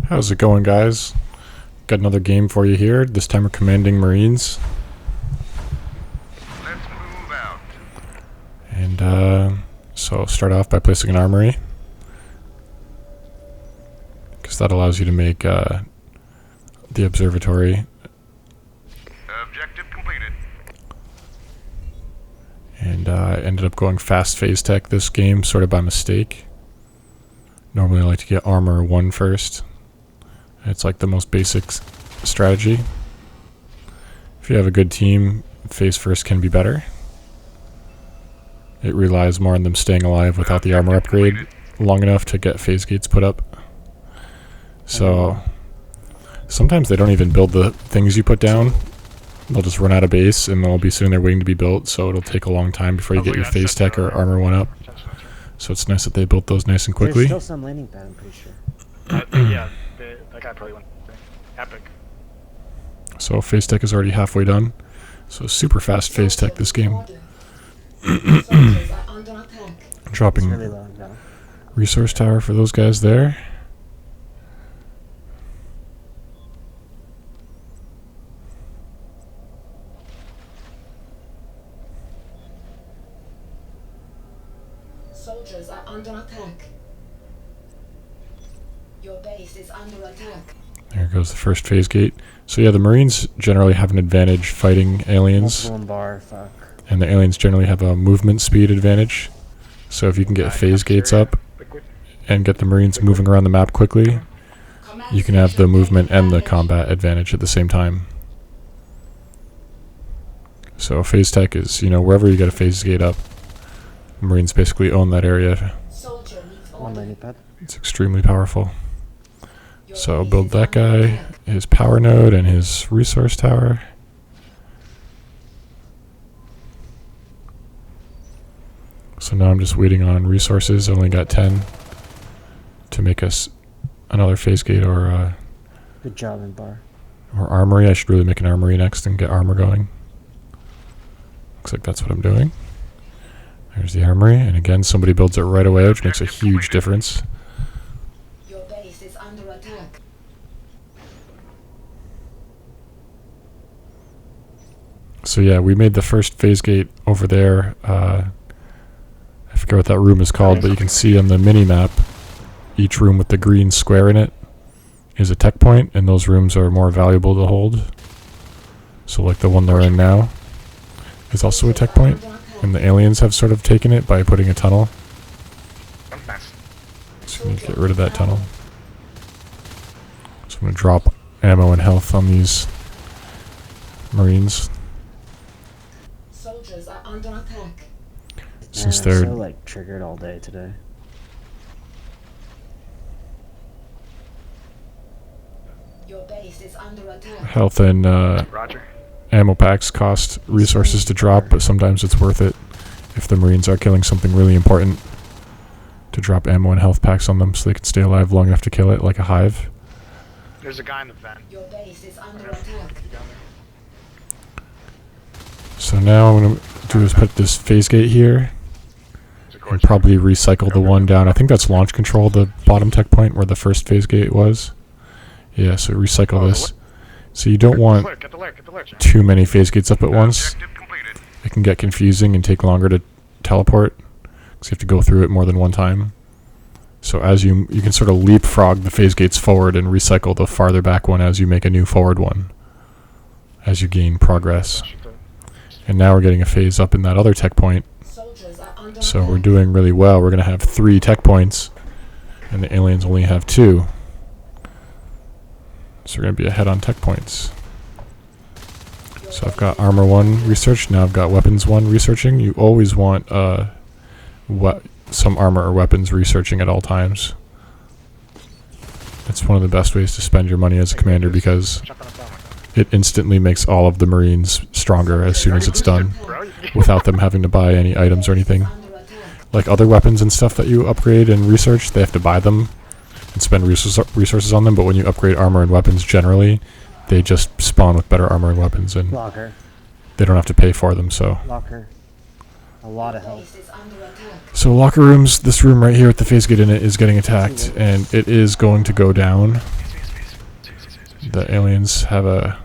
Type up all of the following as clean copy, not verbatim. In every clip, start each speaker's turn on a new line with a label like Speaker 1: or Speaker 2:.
Speaker 1: How's it going, guys? Got another game for you here. This time we're commanding Marines.
Speaker 2: Let's move out.
Speaker 1: And so I'll start off by placing an armory, because that allows you to make the observatory.
Speaker 2: Objective completed.
Speaker 1: And I ended up going fast phase tech this game, sort of by mistake. Normally I like to get armor 1 first. It's like the most basic strategy. If you have a good team, phase first can be better. It relies more on them staying alive without the armor upgrade long enough to get phase gates put up. So sometimes they don't even build the things you put down. They'll just run out of base and they'll be sitting there waiting to be built, so it'll take a long time before you get your phase tech or armor 1 up. So it's nice that they built those nice and quickly.
Speaker 3: There's still some landing pad, I'm pretty sure.
Speaker 4: Yeah, that guy probably went epic.
Speaker 1: So phase tech is already halfway done. So super fast phase tech this game. Dropping
Speaker 3: Really low now.
Speaker 1: resource tower for those guys there.
Speaker 5: Soldiers are under attack. Your base is under attack.
Speaker 1: There goes the first phase gate. So yeah, the Marines generally have an advantage fighting aliens,
Speaker 3: Multiple bar, fuck.
Speaker 1: and the aliens generally have a movement speed advantage. So if you can get phase gates up and get the Marines moving around the map quickly, you can have the movement and the combat advantage at the same time. So phase tech is, wherever you get a phase gate up, Marines basically own that area.
Speaker 5: Soldier needs
Speaker 3: One
Speaker 5: order.
Speaker 3: landing pad.
Speaker 1: It's extremely powerful. So I'll build that guy, his power node, and his resource tower. So now I'm just waiting on resources. I only got 10 to make us another phase gate or
Speaker 3: Good job in bar.
Speaker 1: armory. I should really make an armory next and get armor going. Looks like that's what I'm doing. There's the armory, and again somebody builds it right away, which makes a huge difference.
Speaker 5: Your base is under attack.
Speaker 1: So yeah, we made the first phase gate over there. I forget what that room is called, but you can see on the mini-map, each room with the green square in it is a tech point, and those rooms are more valuable to hold. So like the one they're in now is also a tech point, and the aliens have sort of taken it by putting a tunnel. So we need to get rid of that tunnel. So I'm going to drop ammo and health on these Marines.
Speaker 5: Soldiers are under attack.
Speaker 1: Since
Speaker 3: Man, I'm
Speaker 1: they're
Speaker 3: so like triggered all day today.
Speaker 5: Your base is under attack.
Speaker 1: health and
Speaker 4: Roger.
Speaker 1: ammo packs cost resources to drop, but sometimes it's worth it if the Marines are killing something really important to drop ammo and health packs on them so they can stay alive long enough to kill it, like a hive.
Speaker 4: There's a guy in the vent.
Speaker 5: Your base is under attack.
Speaker 1: So now what I'm going to do is put this phase gate here and probably recycle the one down. I think that's launch control, the bottom tech point where the first phase gate was. Yeah, so recycle this. So you don't want
Speaker 4: Get the alert.
Speaker 1: too many phase gates up at once.
Speaker 2: Objective completed.
Speaker 1: It can get confusing and take longer to teleport, because you have to go through it more than one time. So as you can sort of leapfrog the phase gates forward and recycle the farther back one as you make a new forward one, as you gain progress. And now we're getting a phase up in that other tech point,
Speaker 5: Soldiers are under
Speaker 1: so
Speaker 5: attack.
Speaker 1: we're doing really well. We're going to have 3 tech points, and the aliens only have 2. So we're going to be ahead on tech points. So I've got armor 1 researched, now I've got weapons 1 researching. You always want some armor or weapons researching at all times. It's one of the best ways to spend your money as a commander, because it instantly makes all of the Marines stronger as soon as it's done, without them having to buy any items or anything.
Speaker 5: Under attack.
Speaker 1: Like other weapons and stuff that you upgrade and research, they have to buy them and spend resources on them, but when you upgrade armor and weapons generally, they just spawn with better armor and weapons, and
Speaker 3: Locker.
Speaker 1: they don't have to pay for them, so.
Speaker 3: Locker. A lot of
Speaker 5: Your
Speaker 3: health.
Speaker 5: base is under attack.
Speaker 1: So locker rooms, this room right here with the phase gate in it is getting attacked, and it is going to go down. The aliens are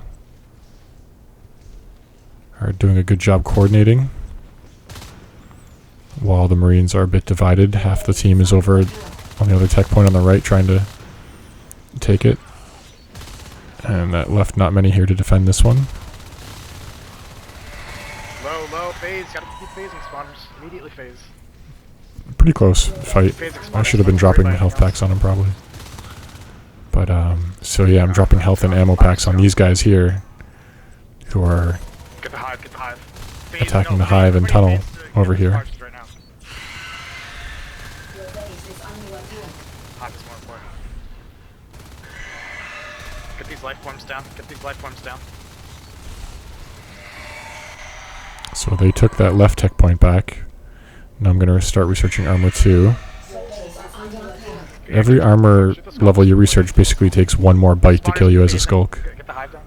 Speaker 1: doing a good job coordinating, while the Marines are a bit divided. Half the team is over on the other tech point on the right trying to take it, and that left not many here to defend this one.
Speaker 4: Low, phase. Gotta keep phasing spawners. Immediately phase.
Speaker 1: Pretty close fight.
Speaker 4: Phasing spawners.
Speaker 1: I should have been dropping health packs on him probably. But, so yeah, I'm dropping health and ammo packs on these guys here, who are
Speaker 4: Get the hive, get the hive. Phase,
Speaker 1: attacking
Speaker 4: no,
Speaker 1: the hive and
Speaker 4: phase,
Speaker 1: tunnel
Speaker 4: phase to get
Speaker 1: over
Speaker 4: the
Speaker 1: here.
Speaker 4: charges right now.
Speaker 5: Your base is under attack.
Speaker 4: Hive is more important. Get these life forms down. Get these life forms down.
Speaker 1: So they took that left tech point back. Now I'm going to start researching armor 2.
Speaker 5: Your base is under attack.
Speaker 1: Every armor level you research basically takes one more bite to kill you as a skulk.
Speaker 4: Get the hive down.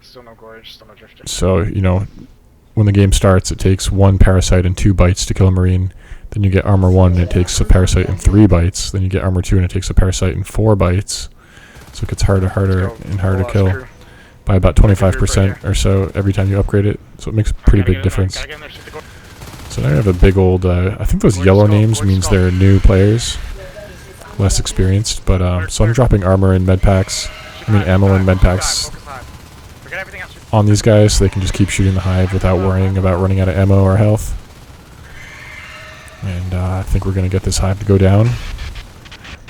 Speaker 4: Still no gorge, still no drifter.
Speaker 1: So, you know, when the game starts, it takes 1 parasite and 2 bites to kill a Marine. Then you get armor 1 and it takes a parasite and 3 bites. Then you get armor 2 and it takes a parasite and 4 bites. So it gets harder and harder to kill by about 25% or so every time you upgrade it. So it makes a pretty big difference. So now I have a big old, I think those yellow names means they're new players, less experienced. But so I'm dropping armor and med packs, ammo and med packs on these guys so they can just keep shooting the hive without worrying about running out of ammo or health. And I think we're going to get this hive to go down.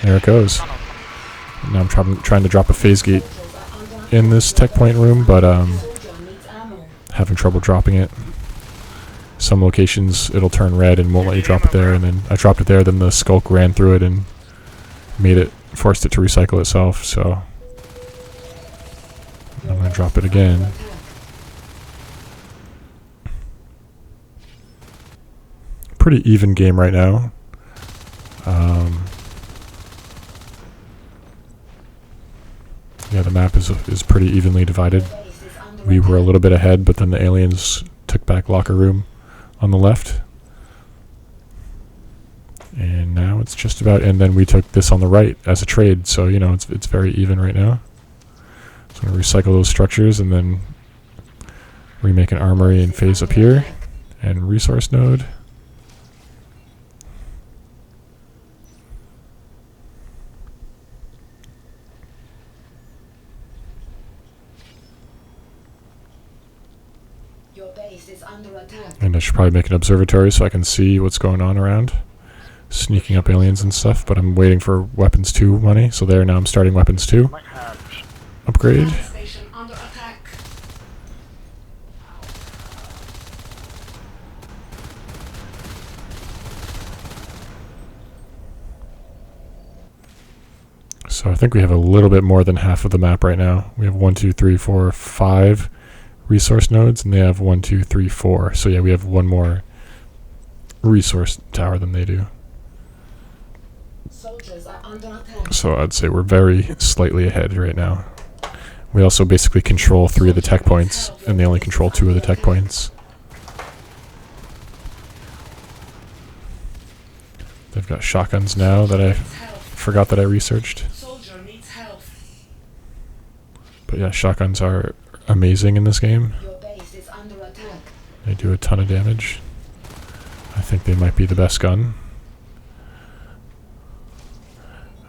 Speaker 1: There it goes. Now I'm trying to drop a phase gate in this tech point room, but having trouble dropping it. Some locations it'll turn red and won't let you drop it there, and then I dropped it there, then the skulk ran through it and forced it to recycle itself, so I'm going to drop it again. Pretty even game right now. Yeah, the map is pretty evenly divided. We were a little bit ahead, but then the aliens took back locker room on the left. And now it's just about, and then we took this on the right as a trade, so you know it's very even right now. So I'm going to recycle those structures and then remake an armory and phase up here and resource node.
Speaker 5: Your base is under attack.
Speaker 1: And I should probably make an observatory so I can see what's going on around. Sneaking up aliens and stuff, but I'm waiting for weapons 2 money, so there, now I'm starting weapons 2.
Speaker 4: Might have
Speaker 1: Upgrade.
Speaker 5: Station under attack.
Speaker 1: So I think we have a little bit more than half of the map right now. We have 1, 2, 3, 4, 5 resource nodes, and they have 1, 2, 3, 4. So yeah, we have one more resource tower than they do.
Speaker 5: Soldiers are under attack.
Speaker 1: So I'd say we're very slightly ahead right now. We also basically control 3 of the tech points, and they only control 2 of the tech points. They've got shotguns now that I forgot that I researched.
Speaker 5: Soldier needs health.
Speaker 1: But yeah, shotguns are amazing in this game.
Speaker 5: Your base is under attack.
Speaker 1: They do a ton of damage. I think they might be the best gun.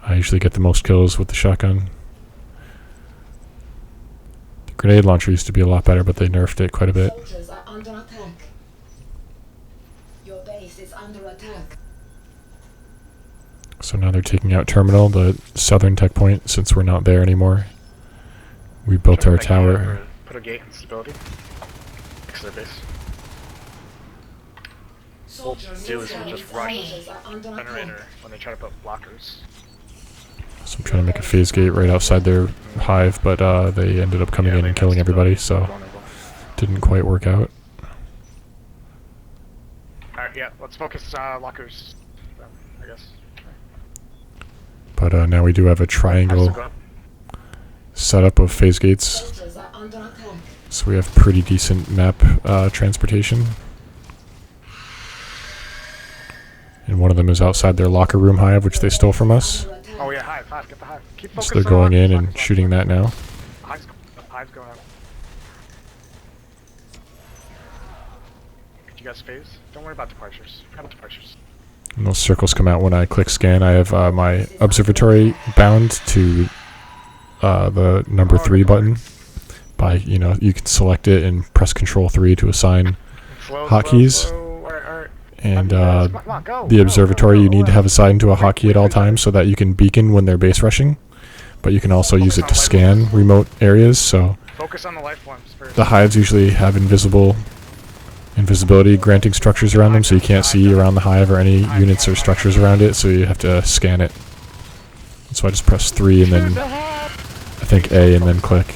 Speaker 1: I usually get the most kills with the shotgun. The grenade launcher used to be a lot better, but they nerfed it quite a bit.
Speaker 5: Soldiers are under attack. Your base is under attack.
Speaker 1: So now they're taking out Terminal, the southern tech point, since we're not there anymore. We built our tower.
Speaker 4: Put a gate in stability. Fix their base.
Speaker 5: Soldier
Speaker 4: Do
Speaker 5: needs
Speaker 4: is we'll just
Speaker 5: health.
Speaker 4: rush
Speaker 5: Soldiers are under attack.
Speaker 4: generator when they try to put blockers.
Speaker 1: So I'm trying to make a phase gate right outside their hive, but they ended up coming in and killing everybody, so didn't quite work out.
Speaker 4: Alright, yeah, let's focus lockers, I guess.
Speaker 1: But now we do have a triangle setup of phase gates,
Speaker 5: Soldiers are under attack.
Speaker 1: so we have pretty decent map transportation. And one of them is outside their locker room hive, which they stole from us.
Speaker 5: Under attack.
Speaker 4: Oh yeah, hive, get the hive. Keep
Speaker 1: So
Speaker 4: focusing
Speaker 1: they're going
Speaker 4: on
Speaker 1: in
Speaker 4: left,
Speaker 1: and
Speaker 4: left,
Speaker 1: shooting
Speaker 4: left.
Speaker 1: that now.
Speaker 4: Hive's going up. Did you guys phase? Don't worry about departures. Forget about departures.
Speaker 1: And those circles come out when I click scan. I have my observatory bound to the number 3 button. By, you know, you can select it and press Control 3 to assign
Speaker 4: Slow,
Speaker 1: hotkeys.
Speaker 4: slow. Alright.
Speaker 1: And
Speaker 4: Come on, go.
Speaker 1: the observatory you need to have assigned to a
Speaker 4: Wait,
Speaker 1: hotkey at all times so that you can beacon when they're base rushing. But you can also use it to scan remote areas. So
Speaker 4: Focus on the life forms first.
Speaker 1: the hives usually have invisibility granting structures around them, so you can't see around the hive or any units or structures around it, so you have to scan it. So I just press 3 and then I think A and then click.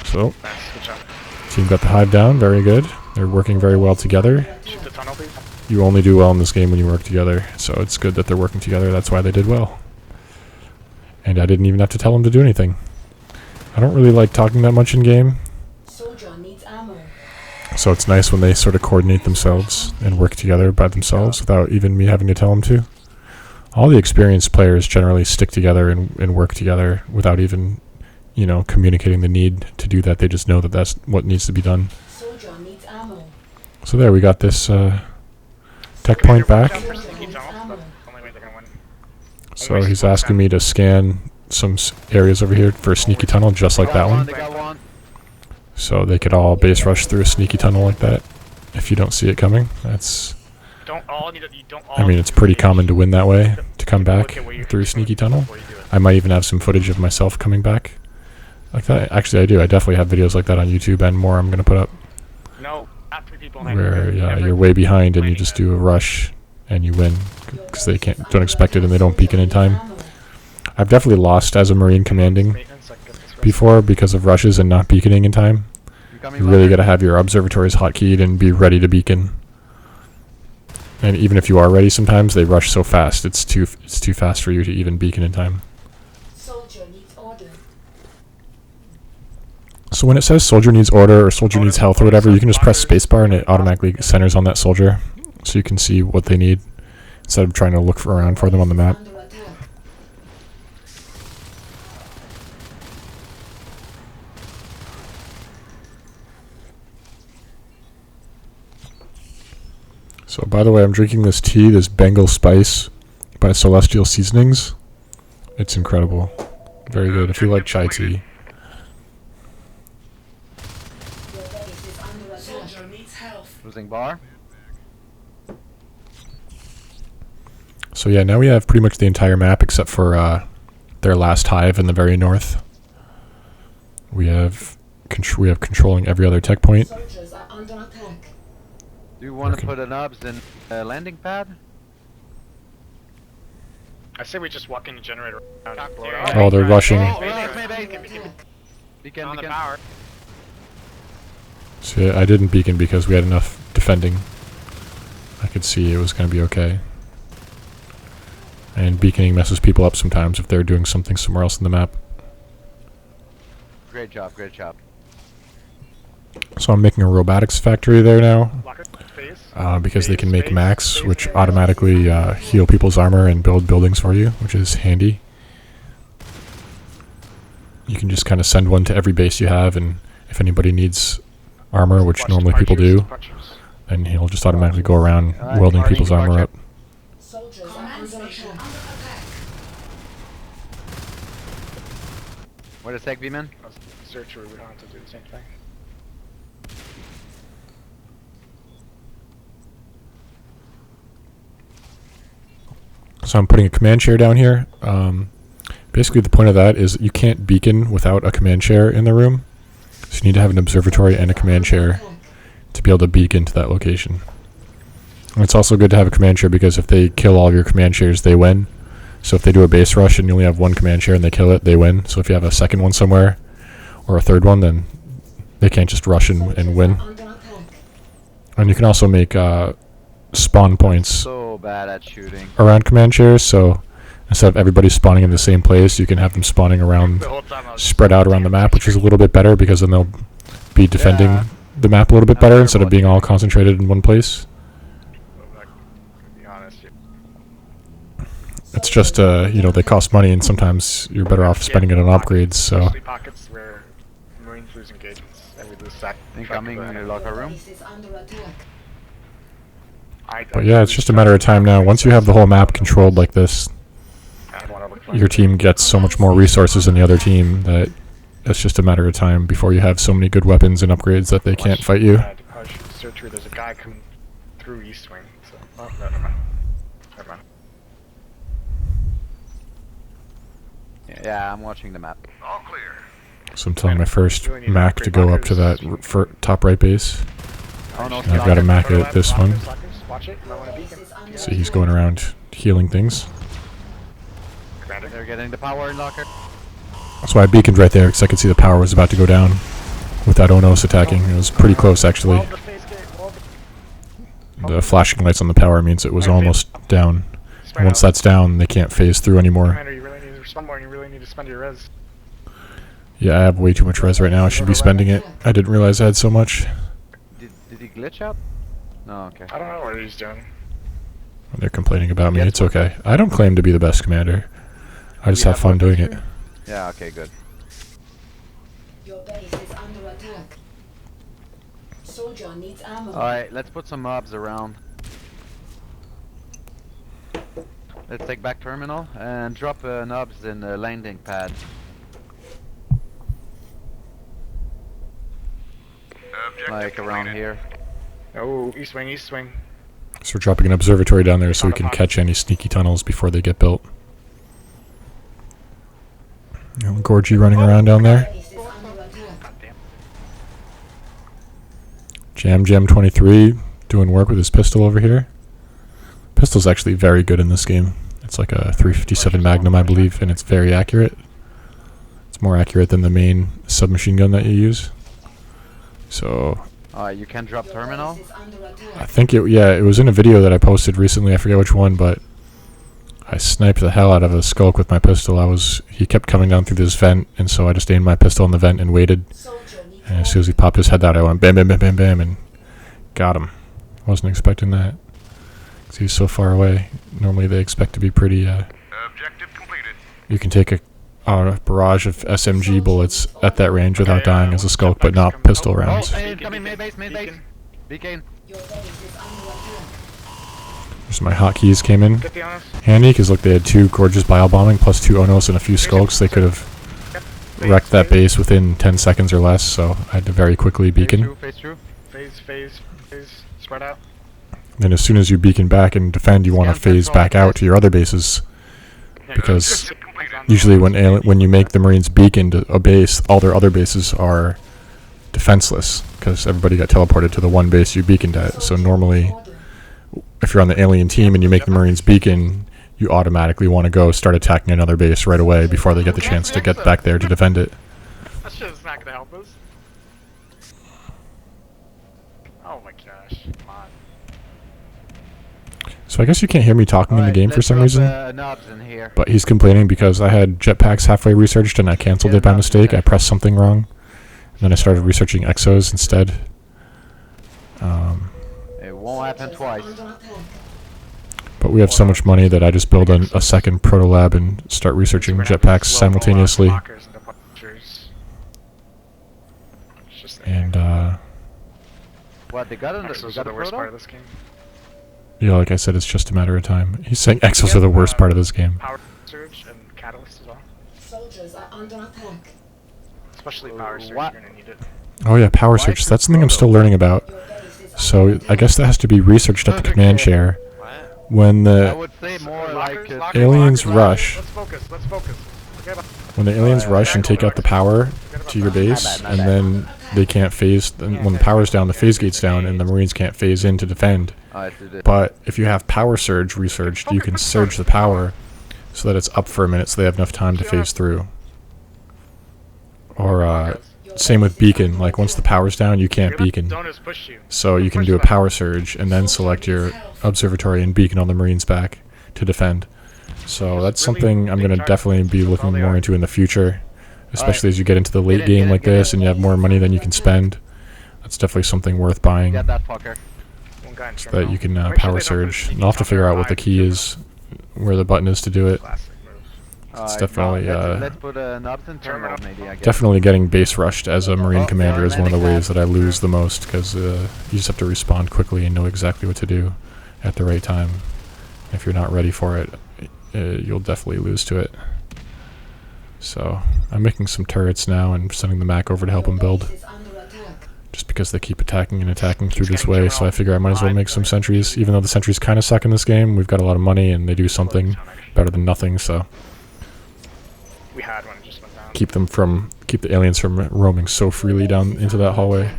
Speaker 1: So,
Speaker 4: Nice, good job.
Speaker 1: team got the hive down, very good. They're working very well together.
Speaker 4: Shoot the tunnel, please.
Speaker 1: You only do well in this game when you work together, so it's good that they're working together. That's why they did well. And I didn't even have to tell them to do anything. I don't really like talking that much in game,
Speaker 5: Soldier needs ammo.
Speaker 1: so it's nice when they sort of coordinate themselves and work together by themselves without even me having to tell them to. All the experienced players generally stick together and work together without even, you know, communicating the need to do that. They just know that that's what needs to be done.
Speaker 5: Soldier needs ammo.
Speaker 1: So there, we got this tech point back.
Speaker 4: Watch out for sneaky tunnels, that's the only way they're gonna win.
Speaker 1: So he's asking me to scan some areas over here for a sneaky tunnel just like that one.
Speaker 6: They got one.
Speaker 1: So they could all base rush through a sneaky tunnel like that if you don't see it coming. That's,
Speaker 4: Don't all need to, you don't all
Speaker 1: I mean, it's pretty common to win that way, to come back through a sneaky tunnel.
Speaker 4: before you do it.
Speaker 1: I might even have some footage of myself coming back like that. Actually, I do. I definitely have videos like that on YouTube and more I'm going to put up
Speaker 4: No, not 3 people.
Speaker 1: where you're way behind and you just do a rush and you win because they don't expect it and they don't beacon in time. I've definitely lost as a Marine commanding before because of rushes and not beaconing in time. You really got to have your observatories hotkeyed and be ready to beacon. And even if you are ready, sometimes they rush so fast it's too fast for you to even beacon in time.
Speaker 5: Soldier needs order.
Speaker 1: So when it says soldier needs order or soldier needs health or whatever, you can just press spacebar and it automatically centers on that soldier, so you can see what they need instead of trying to look around for them on the map.
Speaker 5: Under attack.
Speaker 1: So by the way, I'm drinking this tea, this Bengal Spice by Celestial Seasonings. It's incredible. Very good if you like chai tea.
Speaker 5: Your base is under attack. Soldier needs health.
Speaker 6: Losing bar.
Speaker 1: So yeah, now we have pretty much the entire map except for their last hive in the very north. We have controlling every other tech point.
Speaker 5: Soldiers are under attack.
Speaker 6: Do you want
Speaker 1: Okay.
Speaker 6: to put an obs in landing pad?
Speaker 4: I say we just walk in the generator around and blow it
Speaker 6: Oh,
Speaker 4: up.
Speaker 1: Oh, they're rushing.
Speaker 6: Beacon,
Speaker 4: On the
Speaker 6: beacon.
Speaker 4: power.
Speaker 1: So yeah, I didn't beacon because we had enough defending. I could see it was going to be okay. And beaconing messes people up sometimes if they're doing something somewhere else in the map.
Speaker 6: Great job, great job.
Speaker 1: So I'm making a robotics factory there now.
Speaker 4: Lock it. Phase.
Speaker 1: Because they can make
Speaker 4: Phase,
Speaker 1: max,
Speaker 4: phase,
Speaker 1: which
Speaker 4: phase.
Speaker 1: automatically heal people's armor and build buildings for you, which is handy. You can just kind of send one to every base you have, and if anybody needs armor, which
Speaker 4: Watch
Speaker 1: normally people
Speaker 4: departures,
Speaker 1: do,
Speaker 4: departures.
Speaker 1: then he'll just automatically go around
Speaker 6: Alright,
Speaker 1: welding
Speaker 6: party
Speaker 1: people's armor up.
Speaker 6: project.
Speaker 5: Soldiers are under attack.
Speaker 6: Wait a sec, V-Man.
Speaker 4: Search where we don't have to do the same thing.
Speaker 1: So I'm putting a command chair down here. Basically, the point of that is you can't beacon without a command chair in the room. So you need to have an observatory and a command chair to be able to beacon to that location. And it's also good to have a command chair because if they kill all of your command chairs, they win. So if they do a base rush and you only have one command chair and they kill it, they win. So if you have a second one somewhere or a third one, then they can't just rush and win.
Speaker 5: Under attack.
Speaker 1: And you can also make spawn points
Speaker 6: So bad at shooting.
Speaker 1: around command chairs. So instead of everybody spawning in the same place, you can have them spawning around,
Speaker 4: The whole time I was
Speaker 1: spread out around the map, which is a little bit better because then they'll be defending
Speaker 6: Yeah.
Speaker 1: the map a little bit better
Speaker 6: Not
Speaker 1: instead of
Speaker 6: everybody.
Speaker 1: being all concentrated in one place.
Speaker 4: to be honest.
Speaker 1: it's just you know, they cost money, and sometimes you're better off spending it on upgrades. So
Speaker 4: Especially pockets where Marines lose engagements and we lose sack.
Speaker 6: Incoming in your locker room.
Speaker 5: Base is under attack.
Speaker 1: but yeah, it's just a matter of time now. Once you have the whole map controlled like this, your team gets so much more resources than the other team that it's just a matter of time before you have so many good weapons and upgrades that they can't fight you.
Speaker 4: Searcher, there's a guy coming through East Wing. So, oh, no, never mind. Never mind.
Speaker 6: Yeah, I'm watching the map.
Speaker 2: All clear.
Speaker 1: So I'm telling my first Mac to go up to that top right base.
Speaker 6: Oh no,
Speaker 1: And I've got a Mac at this one.
Speaker 4: Watch it. You might want a beacon.
Speaker 5: Base is under
Speaker 1: See, he's going around healing things.
Speaker 4: Commander.
Speaker 6: They're getting the power locker.
Speaker 1: That's why I beaconed right there, because I could see the power was about to go down with that Onos attacking. It was pretty close, actually.
Speaker 4: Wall the phase gate, wall the-
Speaker 1: The flashing lights on the tower means it was almost down. And once that's down, they can't phase through anymore.
Speaker 4: Commander, you really need to respond more and you really need to spend your res.
Speaker 1: Yeah, I have way too much res right now. I should be spending it. I didn't realize I had so much.
Speaker 6: Did he glitch out? No, okay.
Speaker 4: I don't know what he's doing.
Speaker 1: They're complaining about me. It's okay. I don't claim to be the best commander. I just have fun doing it.
Speaker 6: Yeah, okay, good.
Speaker 5: Your base is under attack. Soldier needs ammo.
Speaker 6: Alright, let's put some mobs around. Let's take back terminal and drop nobs in the landing pad.
Speaker 2: Objective
Speaker 6: Like around
Speaker 2: completed.
Speaker 6: here.
Speaker 4: Oh, East Wing, East Wing.
Speaker 1: So we're dropping an observatory down there so we can catch any sneaky tunnels before they get built. Gorgie running around down there.
Speaker 5: Base is under attack.
Speaker 1: Jam 23 doing work with his pistol over here. Pistol's actually very good in this game. It's like a 357 Magnum, I believe, and it's very accurate. It's more accurate than the main submachine gun that you use. So
Speaker 6: Alright, you can drop terminal.
Speaker 5: Base is under
Speaker 1: I
Speaker 5: attack.
Speaker 1: think it was in a video that I posted recently. I forget which one, but I sniped the hell out of a skulk with my pistol. He kept coming down through this vent, and so I just aimed my pistol in the vent and waited.
Speaker 5: Soldier needs
Speaker 1: And as soon as he popped his head out, I went bam, bam, bam, bam, bam, and got him. Wasn't expecting that, 'cause he's so far away. Normally they expect to be pretty.
Speaker 2: Objective completed.
Speaker 1: You can take a barrage of SMG bullets at that range without dying as a skulk, but not pistol rounds.
Speaker 6: Oh, incoming main base, main base. Beacon.
Speaker 5: Your base is under attack.
Speaker 1: There's my hotkeys came in
Speaker 4: Get the honest.
Speaker 1: handy, because look, they had 2 gorgeous biobombing plus 2 Onos and a few skulks. They could have wrecked that base within 10 seconds or less, so I had to very quickly beacon.
Speaker 6: Phase through.
Speaker 4: Phase. Spread out.
Speaker 1: Then as soon as you beacon back and defend, you want to phase back out to your other bases, because
Speaker 2: Objective completed.
Speaker 1: usually when you make the Marines beacon to a base, all their other bases are defenseless, because everybody got teleported to the one base you beaconed at. So normally, if you're on the alien team and you make the Marines beacon, you automatically want to go start attacking another base right away before they get the chance to get back there to defend it.
Speaker 4: That shit is not gonna help us. Oh my gosh. Come on.
Speaker 1: So I guess you can't hear me talking in the game for some reason.
Speaker 6: Knobs in here.
Speaker 1: But he's complaining because I had jetpacks halfway researched and I canceled it by mistake. I pressed something wrong. And then I started researching exos instead.
Speaker 6: It won't happen twice.
Speaker 5: Under attack.
Speaker 1: But we have so much money that I just build a second proto lab and start researching jetpacks simultaneously.
Speaker 4: Lockers and departures. It's just
Speaker 1: And
Speaker 6: What, they got
Speaker 4: Exos
Speaker 6: they
Speaker 4: are
Speaker 6: got
Speaker 4: the
Speaker 6: a
Speaker 4: worst part of
Speaker 6: proto?
Speaker 4: this game.
Speaker 1: yeah, like I said, it's just a matter of time. He's saying exos are the worst part of this game.
Speaker 4: Power surge and catalyst as well.
Speaker 5: Soldiers are under attack.
Speaker 4: Especially power surge,
Speaker 6: what?
Speaker 4: you're gonna need it.
Speaker 1: Oh yeah, power search. That's something I'm still learning about.
Speaker 5: Your base is
Speaker 1: So
Speaker 5: under
Speaker 1: I guess that has to be researched at the command chair. When
Speaker 6: I
Speaker 1: the
Speaker 6: would say more
Speaker 4: Lockers,
Speaker 6: like
Speaker 4: lockers,
Speaker 1: aliens
Speaker 4: lockers,
Speaker 1: rush.
Speaker 4: Let's focus. Forget about
Speaker 1: when the aliens rush and take out the power to your base, and then they can't phase. Then when the power's down, the phase gate's down, and the Marines can't phase in to defend. But if you have power surge researched, you can surge the power so that it's up for a minute, so they have enough time to phase through. Or same with beacon. Like once the power's down, you can't beacon.
Speaker 4: Donors push you.
Speaker 1: So you can do a power surge and then select your observatory and beacon all the Marines back to defend. So that's something I'm going to definitely be looking more into in the future, especially as you get into the late game like this and you have more money than you can spend. That's definitely something worth buying,
Speaker 6: Get that fucker.
Speaker 4: One guy in
Speaker 1: so
Speaker 4: terminal.
Speaker 1: that you can
Speaker 4: Make sure
Speaker 1: power
Speaker 4: they don't put
Speaker 1: surge.
Speaker 4: sneaky
Speaker 1: And I'll have to figure out what the
Speaker 4: counter
Speaker 1: key
Speaker 4: high
Speaker 1: is where the button is to do it.
Speaker 4: Classic move.
Speaker 1: It's definitely,
Speaker 6: let's put knobs in terminal, maybe. I guess.
Speaker 1: Definitely getting base rushed as a Marine
Speaker 6: Oh,
Speaker 1: commander is one of the
Speaker 6: landing
Speaker 1: ways that I lose the most, because you just have to respond quickly and know exactly what to do at the right time. If you're not ready for it, you'll definitely lose to it. So I'm making some turrets now and sending the Mac over to help them build,
Speaker 5: Is under attack.
Speaker 1: just because they keep attacking and attacking through this way. So I figure I might as well make some sentries, even though the sentries kind of suck in this game. We've got a lot of money and they do something better than nothing. So
Speaker 4: We had one, it just went down.
Speaker 1: keep the aliens from roaming so freely down into that hallway.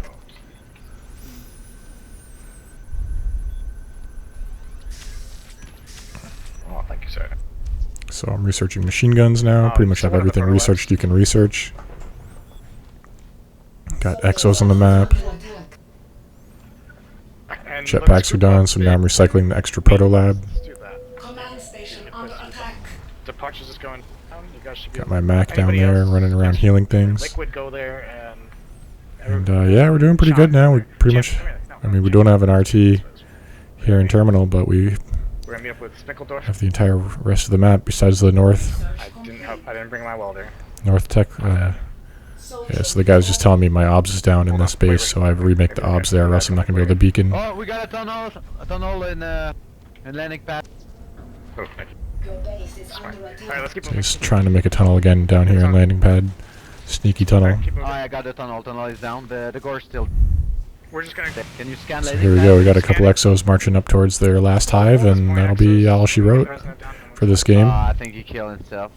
Speaker 4: Oh, thank you, sir.
Speaker 1: So I'm researching machine guns now. Pretty much have everything researched you can research. Got exos on the map.
Speaker 4: And
Speaker 1: Jetpacks
Speaker 4: let's
Speaker 1: are done, so now I'm recycling the extra proto lab.
Speaker 4: Let's do that.
Speaker 5: Command station under attack.
Speaker 4: The punches is going down. You guys should be
Speaker 1: Got
Speaker 4: able
Speaker 1: my
Speaker 4: to-
Speaker 1: Mac down
Speaker 4: anybody
Speaker 1: there,
Speaker 4: else?
Speaker 1: running around healing things.
Speaker 4: Liquid go there
Speaker 1: And yeah, we're doing pretty good now. We pretty much, I mean, we don't have an RT here in terminal, but we
Speaker 4: We're gonna meet up with Spickledorf.
Speaker 1: have the entire rest of the map besides the north
Speaker 4: I didn't bring my welder.
Speaker 1: tech. Yeah, so the guy was just telling me my obs is down in this base, so I remake the obs there, or else I'm not gonna be able to beacon.
Speaker 6: Oh, we got a tunnel in landing pad.
Speaker 4: Perfect.
Speaker 5: Your base is under
Speaker 4: Alright,
Speaker 5: attack.
Speaker 4: let's keep
Speaker 1: So
Speaker 4: moving.
Speaker 1: he's trying to make a tunnel again down here in landing pad. Sneaky tunnel.
Speaker 4: Alright, keep
Speaker 6: Oh,
Speaker 4: moving.
Speaker 6: I got the tunnel. Tunnel is down. The gore's still.
Speaker 4: We're just gonna.
Speaker 6: Can you scan
Speaker 1: So
Speaker 6: landing
Speaker 1: here we
Speaker 6: pad?
Speaker 1: go. We got a couple exos marching up towards their last hive, and that'll be all she wrote for this game.
Speaker 6: I think he killed himself.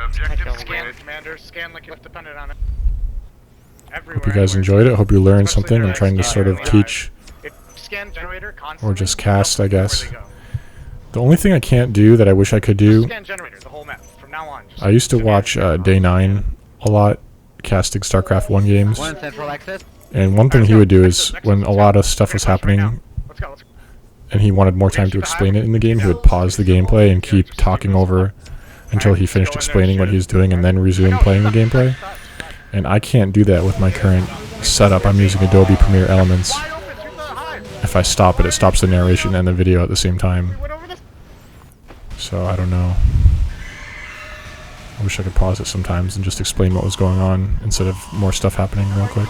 Speaker 2: Objective
Speaker 4: Scan,
Speaker 2: completed.
Speaker 4: commander. Scan like you're dependent on it.
Speaker 1: Hope you guys enjoyed it. Hope you learned something. I'm trying to sort of teach
Speaker 4: Scan generator constantly.
Speaker 1: or just cast, I guess.
Speaker 4: Where they go.
Speaker 1: The only thing I can't do that I wish I could do,
Speaker 4: Scan generator, the whole map from now on. Just
Speaker 1: I used to
Speaker 4: scan
Speaker 1: watch
Speaker 4: it.
Speaker 1: Day 9 a lot, casting StarCraft 1 games.
Speaker 6: One central access.
Speaker 1: And one thing he would do is when a lot of stuff was happening
Speaker 4: Let's go. Let's go.
Speaker 1: and he wanted more time to explain it in the game, he would pause the gameplay and keep talking over until he finished explaining what he was doing and then resume playing the gameplay. And I can't do that with my current setup. I'm using Adobe Premiere Elements.
Speaker 4: Wide open, shoot the hive.
Speaker 1: If I stop it, it stops the narration and the video at the same time.
Speaker 4: Went over this.
Speaker 1: So I don't know. I wish I could pause it sometimes and just explain what was going on instead of more stuff happening real quick.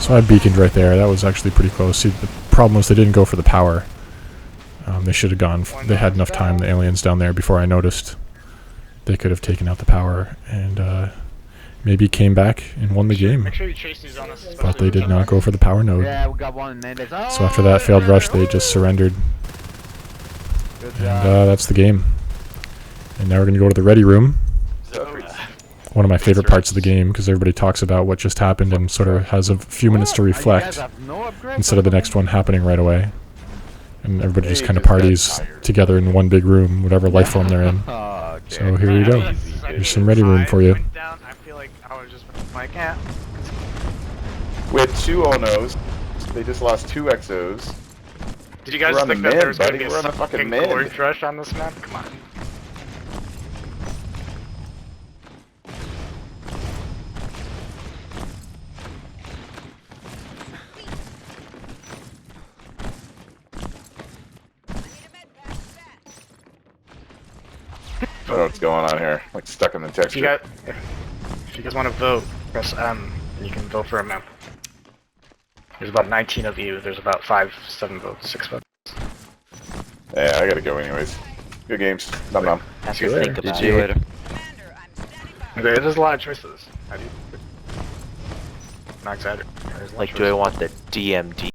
Speaker 1: So I beaconed right there. That was actually pretty close. See, the problem was they didn't go for the power. They should have gone. They had enough time, the aliens down there, before I noticed. They could have taken out the power and maybe came back and won the game.
Speaker 4: Make sure you chase these on us.
Speaker 1: But they did not go for the power node.
Speaker 6: Yeah, we got one in mandate. Oh,
Speaker 1: So after that failed rush, they just surrendered.
Speaker 6: Good
Speaker 1: And
Speaker 6: job.
Speaker 1: that's the game. And now we're going to go to the ready room. One of my favorite parts of the game, because everybody talks about what just happened and sort of has a few minutes to
Speaker 6: Oh, you guys
Speaker 1: reflect
Speaker 6: have no upgrades
Speaker 1: instead of the
Speaker 6: or
Speaker 1: next one happening right away. And everybody just
Speaker 7: They
Speaker 1: kind of
Speaker 7: just got
Speaker 1: parties
Speaker 7: tired.
Speaker 1: together in one big room, whatever life form they're in.
Speaker 6: something? Oh, okay.
Speaker 1: So here we go. Here's some ready room for you.
Speaker 4: Down, I feel like I was just my cat.
Speaker 7: We had 2 Onos. They just lost 2 Exos.
Speaker 4: Did you guys
Speaker 7: We're on
Speaker 4: think
Speaker 7: the
Speaker 4: that
Speaker 7: mid,
Speaker 4: there was gonna
Speaker 7: buddy.
Speaker 4: be a
Speaker 7: We're on the fucking
Speaker 4: fucking
Speaker 7: mid.
Speaker 4: gorge rush on this map? Come on.
Speaker 7: I don't know what's going on here. Like stuck in the
Speaker 4: If you
Speaker 7: texture.
Speaker 4: guys, if you guys want to vote, press M, and you can vote for a map. There's about 19 of you. There's about 7 votes, 6 votes.
Speaker 7: Yeah, I gotta go anyways. Good games. Nom nom.
Speaker 3: Have
Speaker 4: See you
Speaker 3: to
Speaker 4: later.
Speaker 3: think about
Speaker 6: See you
Speaker 3: it.
Speaker 6: later.
Speaker 4: Okay, there's a lot of choices. How do you? Not excited. There's a lot of
Speaker 8: Like, do I
Speaker 4: choices.
Speaker 8: want the DMD